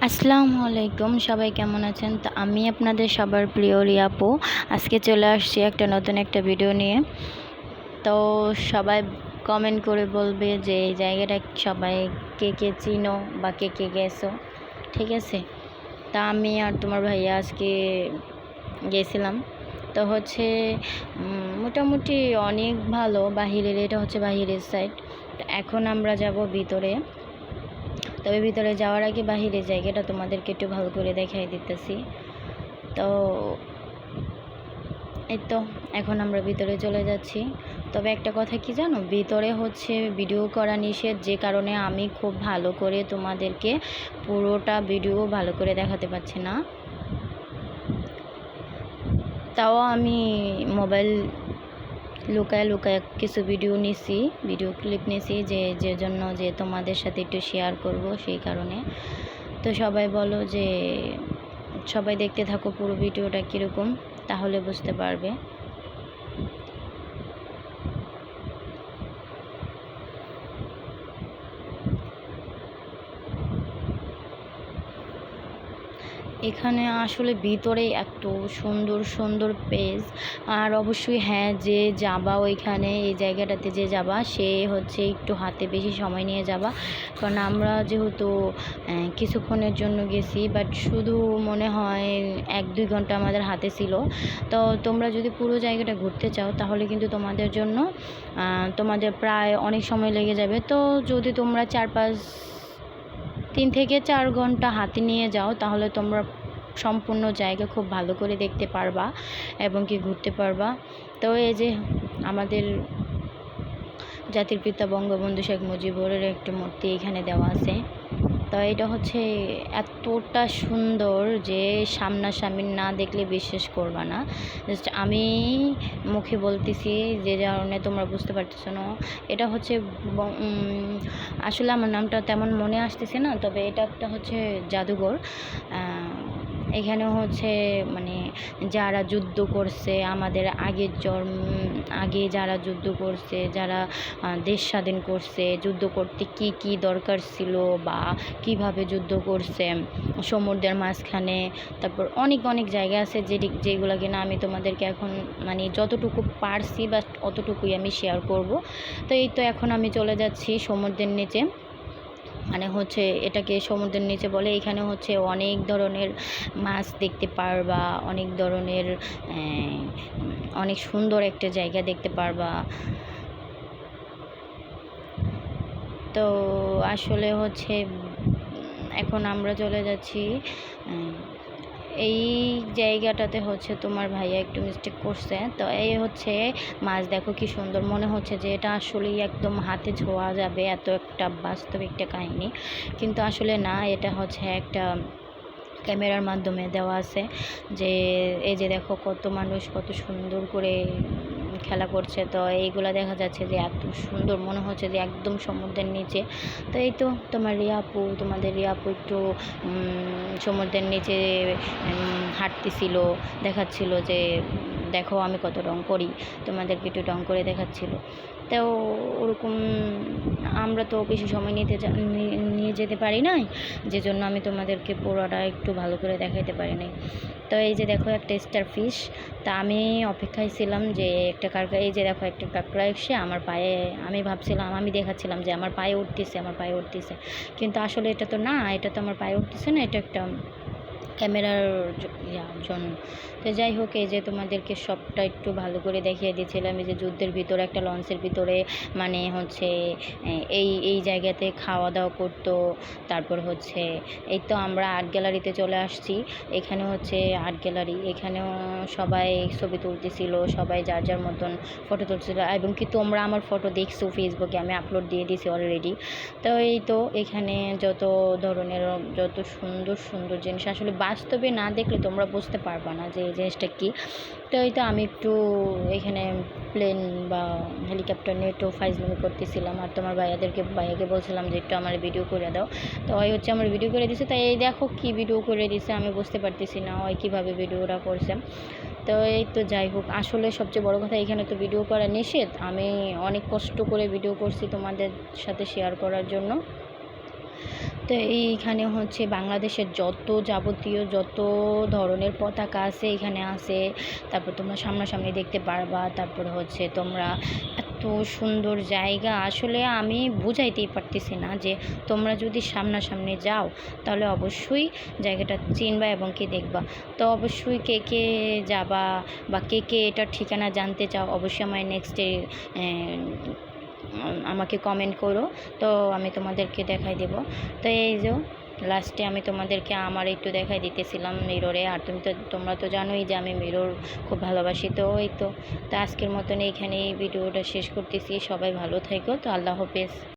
আসসালামু আলাইকুম, সবাই কেমন আছেন? তো আমি আপনাদের সবার প্রিয় রিয়াপু আজকে চলে আসছি একটা নতুন একটা ভিডিও নিয়ে। তো সবাই কমেন্ট করে বলবে যে এই জায়গাটা সবাই কে কে চিনো বা কে কে গেছো, ঠিক আছে? তা আমি আর তোমার ভাইয়া আজকে গেছিলাম। তো হচ্ছে মোটামুটি অনেক ভালো, বাহিরের, এটা হচ্ছে বাহিরের সাইড। তো এখন আমরা যাব ভিতরে। তবে ভিতরে যাওয়ার আগে বাহিরের জায়গাটা তোমাদেরকে একটু ভালো করে দেখাই দিতেছি। তো এই তো এখন আমরা ভিতরে চলে যাচ্ছি। তবে একটা কথা কি জানো, ভিতরে হচ্ছে ভিডিও করা নিষেধ, যে কারণে আমি খুব ভালো করে তোমাদেরকে পুরোটা ভিডিও ভালো করে দেখাতে পারছি না। তাও আমি মোবাইল লুকায় লুকায় কিছু ভিডিও নিছি, ভিডিও ক্লিপ নিছি, যে জন্য যে তোমাদের সাথে একটু শেয়ার করব সেই কারণে। তো সবাই বলো যে সবাই দেখতে থাকো পুরো ভিডিওটা কীরকম, তাহলে বুঝতে পারবে। এখানে আসলে ভিতরে এত সুন্দর সুন্দর পেজ। আর অবশ্যই হ্যাঁ, যে যাবা ওইখানে এই জায়গাটাতে যে যাবা সে হচ্ছে একটু হাতে বেশি সময় নিয়ে যাবা, কারণ আমরা যেহেতু কিছুক্ষণের জন্য গেছি, বাট শুধু মনে হয় 1-2 ঘন্টা আমাদের হাতে ছিল। তো তোমরা যদি পুরো জায়গাটা ঘুরতে চাও তাহলে কিন্তু তোমাদের জন্য তোমাদের প্রায় অনেক সময় লেগে যাবে। তো যদি তোমরা 3 থেকে 4 ঘন্টা হাতে নিয়ে যাও তাহলে তোমরা সম্পূর্ণ জায়গা খুব ভালো করে দেখতে পারবা এবং কি ঘুরতে পারবা। তো এই যে আমাদের জাতির পিতা বঙ্গবন্ধু শেখ মুজিবুরের একটা মূর্তি এখানে দেওয়া আছে। তো এটা হচ্ছে এতটা সুন্দর যে সামনাসামনি না দেখলে বিশ্বাস করবা না। জাস্ট আমি মুখে বলতেছি যে কারণে তোমরা বুঝতে পারতেছো না। এটা হচ্ছে আসলে আমার নামটা তেমন মনে আসতেছে না, তবে এটা একটা হচ্ছে জাদুঘর। এখানে হচ্ছে মানে যারা যুদ্ধ করছে আমাদের আগে যারা যুদ্ধ করছে, যারা দেশ স্বাধীন করছে, যুদ্ধ করতে কি কি দরকার ছিল বা কিভাবে যুদ্ধ করছে সমুদ্রের মাঝখানে, তারপর অনেক অনেক জায়গা আছে যেগুলো কিনা আমি তোমাদেরকে এখন মানে যতটুকু পারছি বা অতটুকুই আমি শেয়ার করব। তো এই তো এখন আমি চলে যাচ্ছি সমুদ্রের নিচে, মানে হচ্ছে এটাকে সমুদ্রের নিচে বলে। এখানে হচ্ছে অনেক ধরনের মাছ দেখতে পারবা, অনেক ধরনের অনেক সুন্দর একটা জায়গা দেখতে পারবা। তো আসলে হচ্ছে এখন আমরা চলে যাচ্ছি এই জায়গাটাতে। হচ্ছে তোমার ভাইয়া একটু মিস্টেক করছে। তো এই হচ্ছে মাছ, দেখো কি সুন্দর, মনে হচ্ছে যে এটা আসলেই একদম হাতে ছোঁয়া যাবে, এত একটা বাস্তব একটা কাহিনী, কিন্তু আসলে না, এটা হচ্ছে একটা ক্যামেরার মাধ্যমে দেওয়া আছে। যে এই যে দেখো কত মানুষ কত সুন্দর করে খেলা করছে। তো এইগুলা দেখা যাচ্ছে যে এত সুন্দর, মনে হচ্ছে যে একদম সমুদ্রের নিচে। তো এই তো তোমাদের রিয়াপু একটু সমুদ্রের নিচে হাঁটতেছিল, দেখাচ্ছিল যে দেখো আমি কত রং করি, তোমাদেরকে একটু রং করে দেখাচ্ছিল। তো ওরকম আমরা তো বেশি সময় নিয়ে যেতে পারি নাই, যে জন্য আমি তোমাদেরকে পুরোটা একটু ভালো করে দেখাইতে পারি নাই। তো এই যে দেখো একটা স্টার ফিশ। তা আমি অপেক্ষায় ছিলাম যে একটা এই যে দেখো একটা কাঁকড়া এসে আমার পায়ে, আমি দেখাচ্ছিলাম যে আমার পায়ে উঠতেছে, কিন্তু আসলে এটা তো না, এটা তো আমার পায়ে উঠতেছে না, এটা একটা ক্যামেরার জন্য। তো যাই হোক, এই যে তোমাদেরকে সবটা একটু ভালো করে দেখিয়ে দিয়েছিলাম। এই যে যুদ্ধের ভিতরে একটা লঞ্চের ভিতরে মানে হচ্ছে এই জায়গাতে খাওয়া দাওয়া করতো। তারপর হচ্ছে এই তো আমরা আর্ট গ্যালারিতে চলে আসছি। এখানে হচ্ছে আর্ট গ্যালারি, এখানেও সবাই ছবি তুলতেছিল, সবাই যার যার মতন ফটো তুলছিল, এবং কি তোমরা আমার ফটো দেখছো ফেসবুকে, আমি আপলোড দিয়ে দিয়েছি অলরেডি। তো এই তো এখানে যত ধরনের যত সুন্দর সুন্দর জিনিস, আসলে বাস্তবে না দেখলে তোমরা বুঝতে পারবা না যে এই জিনিসটা কী। তো এই তো আমি একটু এখানে প্লেন বা হেলিকপ্টার নিয়ে একটু ফাইজলামি করতেছিলাম, আর তোমার ভাইয়াকে বলছিলাম যে একটু আমার ভিডিও করে দাও। তো ওই হচ্ছে আমার ভিডিও করে দিছে। তাই এই দেখো কী ভিডিও করে দিছে, আমি বুঝতে পারতেছি না ওই কীভাবে ভিডিওটা করছে। তো এই তো যাই হোক, আসলে সবচেয়ে বড় কথা এখানে তো ভিডিও করা নিষেধ। আমি অনেক কষ্ট করে ভিডিও করছি তোমাদের সাথে শেয়ার করার জন্য। তো এইখানে হচ্ছে বাংলাদেশের যাবতীয় যত ধরনের পতাকা আছে এখানে আছে। তারপর তোমরা সামনাসামনি দেখতে পারবা। তারপরে হচ্ছে তোমরা এত সুন্দর জায়গা, আসলে আমি বুঝাইতেই পারতেছি না যে তোমরা যদি সামনাসামনি যাও তাহলে অবশ্যই জায়গাটা চিনবা এবং কি দেখবা। তো অবশ্যই কে কে যাবা বা কে কে এটার ঠিকানা জানতে চাও অবশ্যই আমার নেক্সটে আমাকে কমেন্ট করো, তো আমি তোমাদেরকে দেখাই দেব। তো এই যে লাস্টে আমি তোমাদেরকে আমার একটু দেখাই দিতেছিলাম মিররে। আর তোমরা তো জানোই যে আমি মিরর খুব ভালোবাসি। তো এই তো আজকের মতন এইখানে এই ভিডিওটা শেষ করতেছি। সবাই ভালো থেকো। তো আল্লাহ হাফেজ।